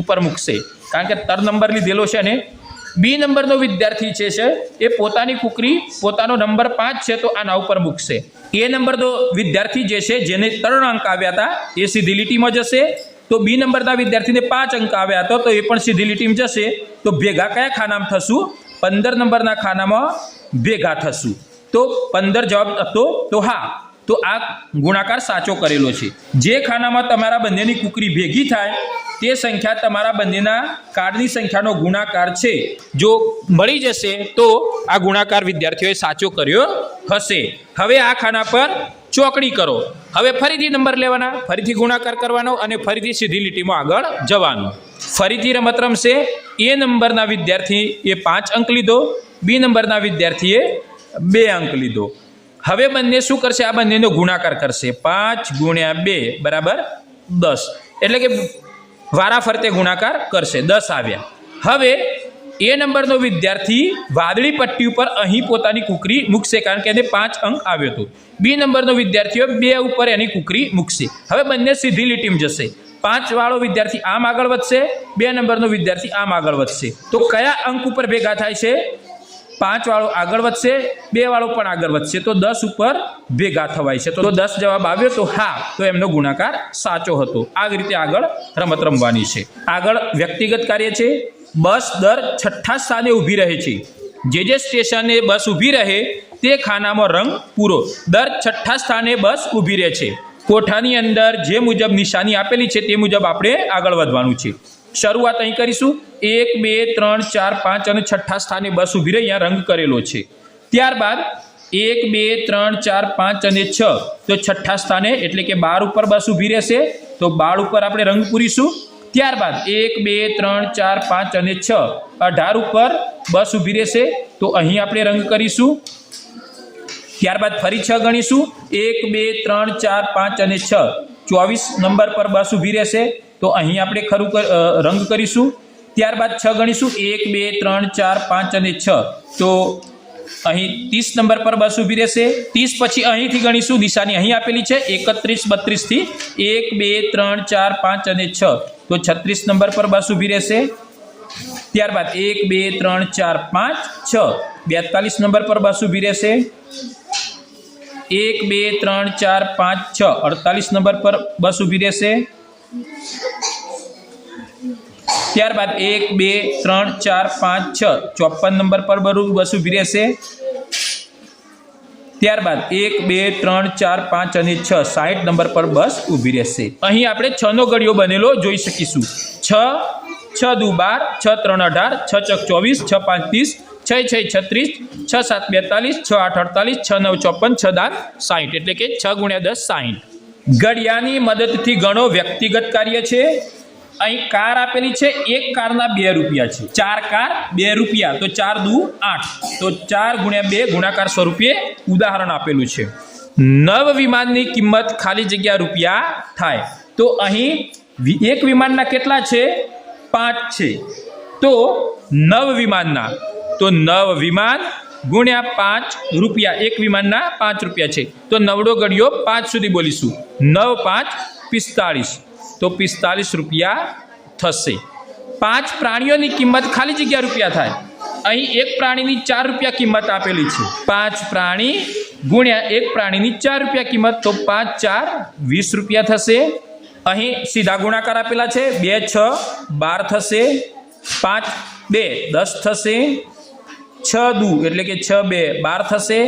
ઉપર મૂકશે, કારણ કે 3 નંબર લીધેલો છે. અને બી નંબરનો વિદ્યાર્થી છે એ પોતાની કુકરી પોતાનો નંબર 5 છે તો આના ઉપર મૂકશે. એ નંબરનો વિદ્યાર્થી જે છે જેને 3 અંક આવ્યા હતા એ સીધી લીટીમાં જશે. તો બી નંબરના વિદ્યાર્થીને 5 અંક આવ્યા હતા તો એ પણ સીધી લીટીમાં જશે. તો ભેગા કયા ખાનામાં થશું? 15 નંબરના ખાનામાં ભેગા થશું. તો 15 જવાબ હતો. તો હા, તો આ ગુણાકાર સાચો કરેલો છે. જે ખાનામાં તમારા બંનેની કુકરી ભેગી થાય તે સંખ્યા તમારા બંનેના કાર્ડની સંખ્યાનો ગુણાકાર છે. જો મળી જશે તો આ ગુણાકાર વિદ્યાર્થીઓએ સાચો કર્યો હશે. હવે આ ખાના પર ચોકડી કરો. હવે ફરીથી નંબર લેવાના, ફરીથી ગુણાકાર કરવાનો અને ફરીથી સીધી લીટીમાં આગળ જવાનું. ફરીથી રમત રમશે. એ નંબરના વિદ્યાર્થીએ 5 અંક લીધો, બી નંબરના વિદ્યાર્થીએ 2 અંક લીધો. હવે બંને શું કરશે? આ બંનેનો ગુણાકાર કરશે. 5 × 2 બરાબર 10. એટલે કે વારા ફરતે ગુણાકાર કરશે. 10 આવ્યા. હવે એ નંબરનો વિદ્યાર્થી વાદળી પટ્ટી ઉપર અહીં પોતાની કુકરી મૂકશે, કારણ કે એને 5 અંક આવ્યો હતો. બી નંબરનો વિદ્યાર્થીઓ 2 ઉપર એની કુકરી મૂકશે. હવે બંને સીધી લીટીમાં જશે. 5 વાળો વિદ્યાર્થી આમ આગળ વધશે, 2 નંબરનો વિદ્યાર્થી આમ આગળ વધશે. તો કયા અંક ઉપર ભેગા થાય છે? 5 વાળો આગળ વધશે, 2 વાળો પણ આગળ વધશે, તો 10 ઉપર ભેગા થવાય છે. તો 10 જવાબ આવ્યો. તો હા, તો એમનો ગુણાકાર સાચો હતો. આ રીતે આગળ રમત રમવાની છે. આગળ વ્યક્તિગત કાર્ય છે. બસ દર 6થા સ્થાને ઊભી રહે છે. જે સ્ટેશને બસ ઊભી રહે તે ખાનામાં રંગ પૂરો. દર 6થા સ્થાને બસ ઊભી રહે છે. કોઠાની અંદર જે મુજબ નિશાની આપેલી છે તે મુજબ આપણે આગળ વધવાનું છે. શરૂઆત અહીં કરીશું. 1 2 3 4 5 અને 6થા સ્થાને બસ ઊભી રહી, અહીંયા રંગ કરેલો છે. ત્યારબાદ 1 2 3 4 5 અને 6, તો 6થા સ્થાને એટલે કે 12 ઉપર બસ ઊભી રહેશે, તો 12 ઉપર આપણે રંગ પૂરીશું. ત્યારબાદ 1 2 3 4 5 અને 6, 18 ઉપર બસ ઊભી રહેશે, તો અહીં આપણે રંગ કરીશું. ત્યારબાદ ફરી 6 ગણીશું. 1 2 3 4 5 અને 6, 24 નંબર પર બસ ઊભી રહેશે, તો અહીં આપણે ખરું રંગ કરીશું. ત્યારબાદ 6 ગણીશું. 1 2 3 4 5 અને 6, તો અહીં 30 નંબર પર બસ ઊભી રહેશે. 30 પછી અહીંથી ગણીશું, નિશાની અહીં આપેલી છે 31 32 થી 1 2 3 4 5 અને 6, તો 36 નંબર પર બસ ઊભી રહેશે. ત્યારબાદ 1 2 3 4 5 6, 42 નંબર પર બસ ઊભી રહેશે. 1 2 3 4 5 6, 48 નંબર પર બસ ઊભી રહેશે. ત્યારબાદ 1 2 3 4 5 6, 54 નંબર પર બસ ઊભી રહેશે. ત્યારબાદ 1 2 3 4 5 અને 6, 60 નંબર પર બસ ઊભી રહેશે. અહીં આપણે 6નો ઘડિયો બનેલો જોઈ શકીશું. 6 6 દુ 12, 6 3 18, 6 ચોક 24, 6 5 30, 6 6 36, 6 7 42, 6 8 48, 6 9 54, 6 દાન 60, એટલે કે 6 × 10 60. ઘડિયાની મદદથી ઘણો વ્યક્તિગત કાર્ય છે. અહીં કાર આપેલી છે. એક કારના 2 રૂપિયા છે. 4 કાર 2 રૂપિયા, તો 4 દુ 8, તો 4 × 2 ગુણાકાર સ્વરૂપે ઉદાહરણ આપેલું છે. નવ વિમાનની કિંમત ખાલી જગ્યા રૂપિયા થાય. તો અહીં એક વિમાનના કેટલા છે? 5 છે. તો 9 વિમાનના, તો 9 વિમાન ગુણ્યા 5 રૂપિયા. એક વિમાનના 5 રૂપિયા છે, તો 9નો ઘડિયો 5 સુધી બોલીશું. 9 5 45, તો 45 રૂપિયા થશે. 5 પ્રાણીઓની કિંમત ખાલી જગ્યા રૂપિયા થાય. અહીં એક પ્રાણીની 4 રૂપિયા કિંમત આપેલી છે. 5 પ્રાણી ગુણ્યા એક પ્રાણીની 4 રૂપિયા કિંમત, તો 5 4 20 રૂપિયા થશે. અહીં સીધા ગુણાકાર આપેલા છે 2 6 12 થશે, 5 2 10 થશે, 6 દુ એટલે કે 6 2 12 થશે,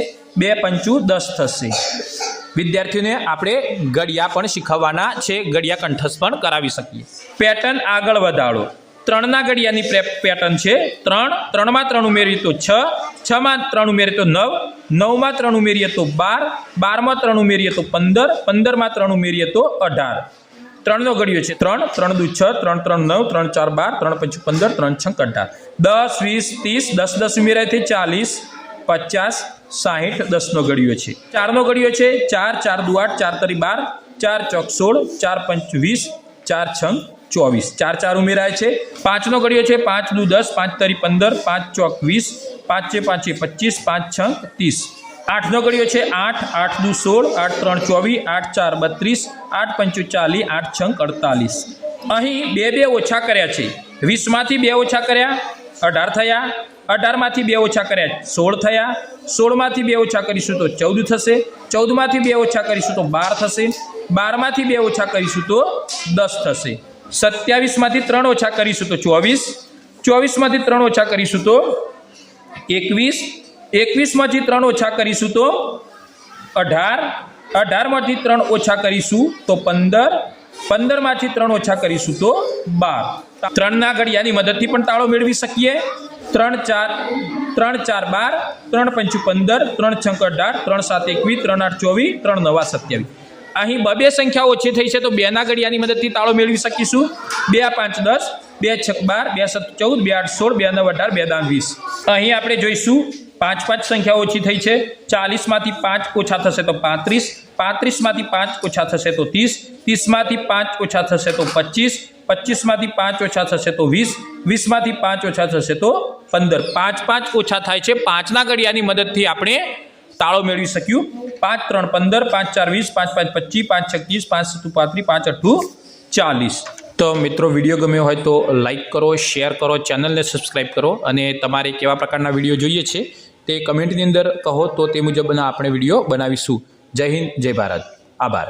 2 5 10 થશે. વિદ્યાર્થીઓને આપણે ઘડિયા પણ શીખવવાના છે, ઘડિયા કંઠસ્થ પણ કરાવી શકીએ. પેટર્ન આગળ વધારો. 3ના ઘડિયાની પેટર્ન છે 3, 3માં 3 ઉમેરીએ તો 6, 6માં 3 ઉમેરીએ તો 9, 9માં 3 ઉમેરીએ તો 12, 12માં 3 ઉમેરીએ તો 15, 15માં 3 ઉમેરીએ તો 18. 3નો ઘડિયો છે 3, 3 દુ 6, 3 3 9, 3 4 12, 3 5 15, 3 6 18. 10 20 30, 10 10 ઉમેરાયથી 40 50 60. 10નો ઘડિયો છે. 4નો ઘડિયો છે 4, 4 દુ 8, 4 તરી 12, 4 ચોક 16, 4 5 20, 4 6 24. 4 4 ઉમેરાય છે. 5નો ઘડિયો છે 5 દુ 10, 5 તરી 15, 5 ચોક 20, 5 5 25, 5 6 30. 8નો ઘડિયો છે 8, 8 દુ 16, 8 3 24, 8 4 32, 8 5 40, 8 6 48. અહીં 2 2 ઓછા કર્યા છે. 20માંથી 2 ઓછા કર્યા 18 થયા, 18માંથી 2 ઓછા કર્યા 16 થયા, 16માંથી 2 ઓછા કરીશું તો 14 થશે, 14માંથી 2 ઓછા કરીશું તો 12 થશે, 12માંથી 2 ઓછા કરીશું તો 10 થશે. 27માંથી 3 ઓછા કરીશું તો 24, 24માંથી 3 ઓછા કરીશું તો 21, 21માંથી 3 ઓછા કરીશું તો 18, 18માંથી 3 ઓછા કરીશું તો 15, 15માંથી 3 ઓછા કરીશું તો 12. 3ના ઘડિયાની મદદથી પણ તાળો મેળવી શકીએ. 3 4 12, 3 5 15, 3 6 18, 3 7 21, 3 8 24, 3 9 27. અહીં 2 સંખ્યાઓ ઓછી થઈ છે તો 2ના ઘડિયાની મદદથી તાળો મેળવી શકીશું. 2 5 10, 2 6 12, 2 7 14, 2 8 16, 2 9 18, 2 9 20. અહીં આપણે જોઈશું 5 5 સંખ્યાઓ ઓછી થઈ છે. 40માંથી 5 ઓછા થશે તો 35, 35માંથી 5 ઓછા થશે તો 30, 30માંથી 5 ઓછા થશે તો 25, 25માંથી 5 ઓછા થશે તો 20, 20માંથી 5 ઓછા થશે તો 15. 5 5 ઓછા થાય છે. 5ના ઘડિયાની મદદથી આપણે તાળો મેળવી શક્યું. 5 3 15, 5 4 20, 5 5 25, 5 6 30, 5 7 35, 5 8 40. તો મિત્રો વિડીયો ગમ્યો હોય તો લાઈક કરો, શેર કરો, ચેનલને સબસ્ક્રાઈબ કરો અને તમારે કેવા પ્રકારના વિડીયો જોઈએ છે તે કમેન્ટની અંદર કહો તો તે મુજબના આપણે વિડીયો બનાવીશું. જય હિન્દ, જય ભારત. આભાર.